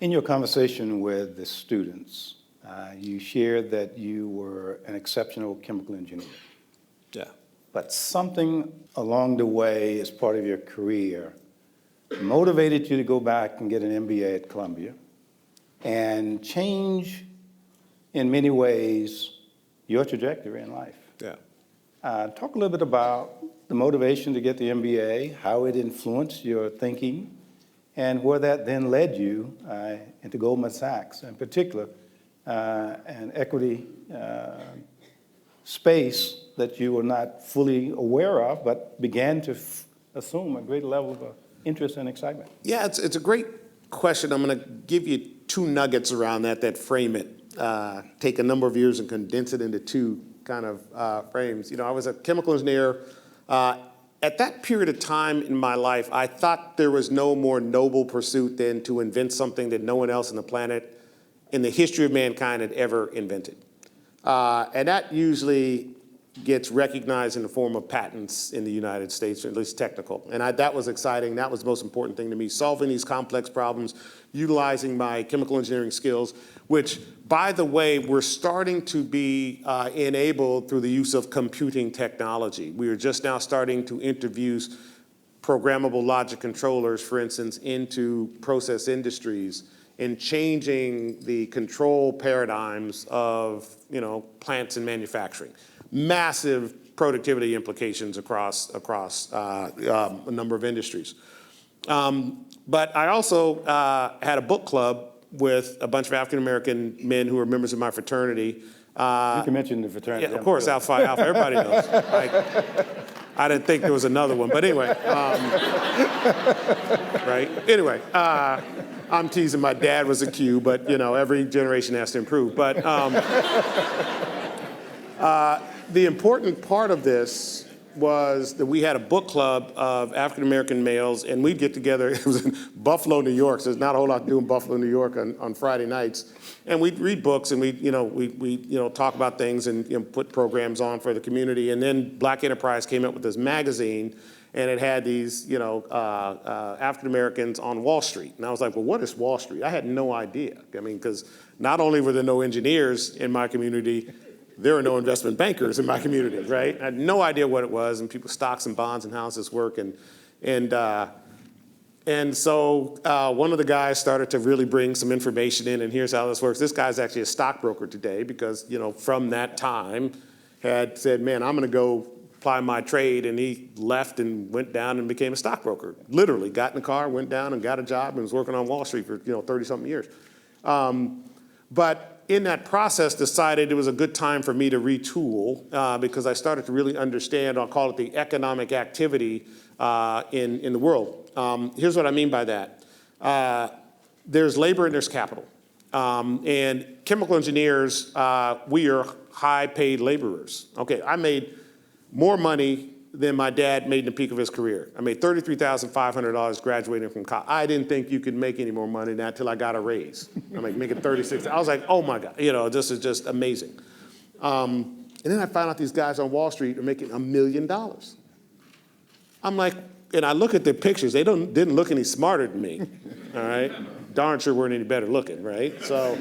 In your conversation with the students, you shared that you were an exceptional chemical engineer. Yeah. But something along the way as part of your career motivated you to go back and get an MBA at Columbia and change, in many ways, your trajectory in life. Yeah. Talk a little bit about the motivation to get the MBA, how it influenced your thinking, and where that then led you into Goldman Sachs, in particular, an equity space that you were not fully aware of, but began to assume a great level of interest and excitement. Yeah, it's a great question. I'm going to give you two nuggets around that frame it. Take a number of years and condense it into two kind of frames. You know, I was a chemical engineer. At that period of time in my life, I thought there was no more noble pursuit than to invent something that no one else on the planet in the history of mankind had ever invented. And that usually gets recognized in the form of patents in the United States, or at least technical. And that was exciting. That was the most important thing to me, solving these complex problems, utilizing my chemical engineering skills, which, by the way, were starting to be enabled through the use of computing technology. We are just now starting to introduce programmable logic controllers, for instance, into process industries and changing the control paradigms of, plants and manufacturing. Massive productivity implications across a number of industries. But I also had a book club with a bunch of African-American men who were members of my fraternity. You can mention the fraternity. Yeah, of course, Alpha Phi Alpha, everybody knows. I didn't think there was another one, but anyway. Right? Anyway, I'm teasing, my dad was a Q, but every generation has to improve. But the important part of this was that we had a book club of African-American males, and we'd get together. It was in Buffalo, New York, so there's not a whole lot to do in Buffalo, New York on Friday nights. And we'd read books, and we'd talk about things and put programs on for the community. And then Black Enterprise came up with this magazine, and it had these, African-Americans on Wall Street. And I was like, well, what is Wall Street? I had no idea. I mean, because not only were there no engineers in my community, there are no investment bankers in my community, right? I had no idea what it was, and people's stocks and bonds and how does this work. And so one of the guys started to really bring some information in, and here's how this works. This guy's actually a stockbroker today because, from that time had said, man, I'm going to go apply my trade, and he left and went down and became a stockbroker. Literally got in the car, went down and got a job and was working on Wall Street for, 30-something years. But in that process, decided it was a good time for me to retool because I started to really understand, I'll call it the economic activity in the world. Here's what I mean by that. There's labor and there's capital. And chemical engineers, we are high-paid laborers. Okay, I made more money than my dad made in the peak of his career. I made $33,500 graduating from college. I didn't think you could make any more money than that until I got a raise. I'm making 36. I was like, oh my God, this is just amazing. And then I found out these guys on Wall Street are making $1 million. I'm like, and I look at their pictures, they didn't look any smarter than me, all right? Darn sure weren't any better looking, right? So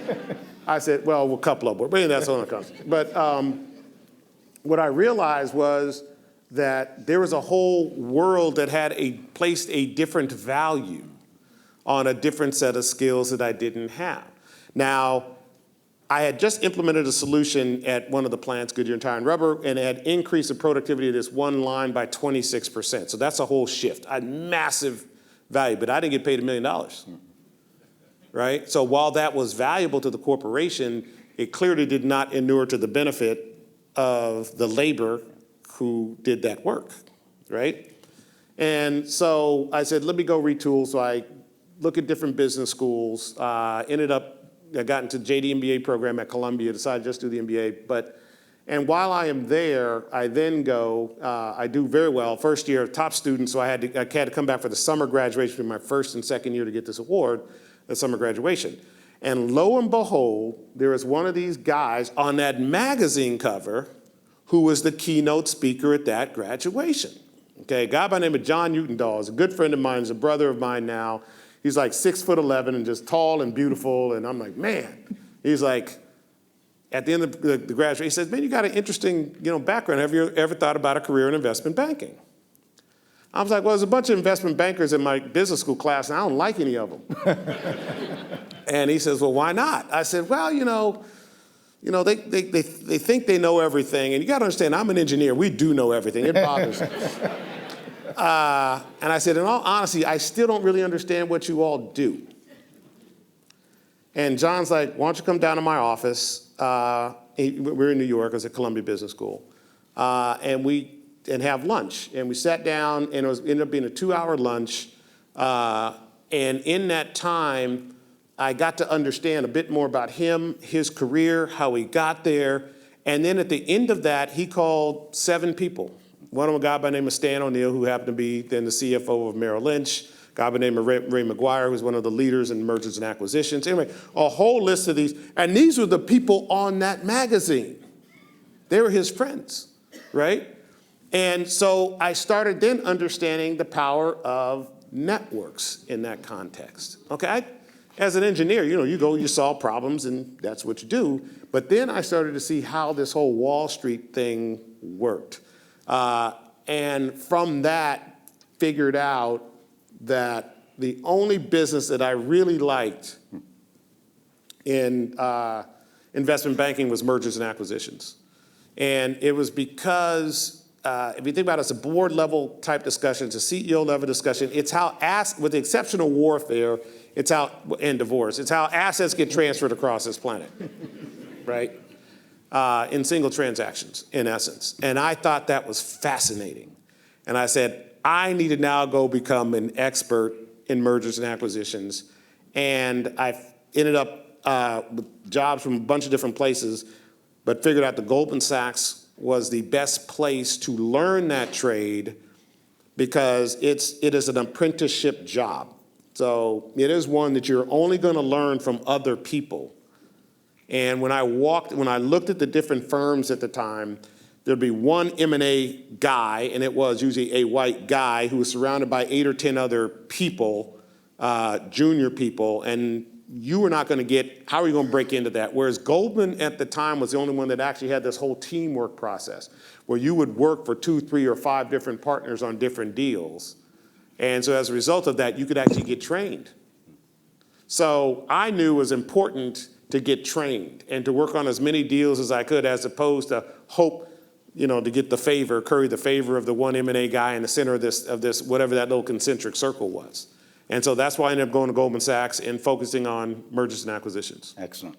I said, well, a couple of them were, but that's all it comes. But what I realized was that there was a whole world that had placed a different value on a different set of skills that I didn't have. Now, I had just implemented a solution at one of the plants, Goodyear Tire and Rubber, and it had increased the productivity of this one line by 26%. So that's a whole shift, a massive value, but I didn't get paid $1 million, right? So while that was valuable to the corporation, it clearly did not inure to the benefit of the labor who did that work, right? And so I said, let me go retool. So I look at different business schools, I got into JD MBA program at Columbia, decided just to do the MBA. And while I am there, I then go, I do very well, first year, top student, so I had to come back for the summer graduation for my first and second year to get this award, the summer graduation. And lo and behold, there was one of these guys on that magazine cover who was the keynote speaker at that graduation. Okay, a guy by the name of John Utendahl is a good friend of mine, is a brother of mine now. He's like 6'11" and just tall and beautiful. And I'm like, man. He's like, at the end of the graduate, he says, man, you got an interesting, background. Have you ever thought about a career in investment banking? I was like, well, there's a bunch of investment bankers in my business school class, and I don't like any of them. And he says, well, why not? I said, well, they think they know everything. And you got to understand, I'm an engineer. We do know everything. It bothers us. And I said, in all honesty, I still don't really understand what you all do. And John's like, why don't you come down to my office? We're in New York. I was at Columbia Business School. And have lunch. And we sat down, and it ended up being a 2-hour lunch. And in that time, I got to understand a bit more about him, his career, how he got there. And then at the end of that, he called 7 people. One of them, a guy by the name of Stan O'Neill, who happened to be then the CFO of Merrill Lynch. A guy by the name of Ray McGuire, who's one of the leaders in mergers and acquisitions. Anyway, a whole list of these. And these were the people on that magazine. They were his friends, right? And so I started then understanding the power of networks in that context, okay? As an engineer, you go, you solve problems, and that's what you do. But then I started to see how this whole Wall Street thing worked. And from that, figured out that the only business that I really liked in investment banking was mergers and acquisitions. And it was because if you think about it, it's a board level type discussion, it's a CEO level discussion. It's how, with the exception of warfare, and divorce, it's how assets get transferred across this planet, right? In single transactions, in essence. And I thought that was fascinating. And I said, I need to now go become an expert in mergers and acquisitions. And I ended up with jobs from a bunch of different places, but figured out the Goldman Sachs was the best place to learn that trade because it is an apprenticeship job. So it is one that you're only going to learn from other people. And when I looked at the different firms at the time, there'd be one M&A guy, and it was usually a white guy who was surrounded by 8 or 10 other people, junior people, and you were not going to get, how are you going to break into that? Whereas Goldman at the time was the only one that actually had this whole teamwork process where you would work for 2, 3, or 5 different partners on different deals. And so as a result of that, you could actually get trained. So I knew it was important to get trained and to work on as many deals as I could as opposed to hope, to get curry the favor of the one M&A guy in the center of this, whatever that little concentric circle was. And so that's why I ended up going to Goldman Sachs and focusing on mergers and acquisitions. Excellent.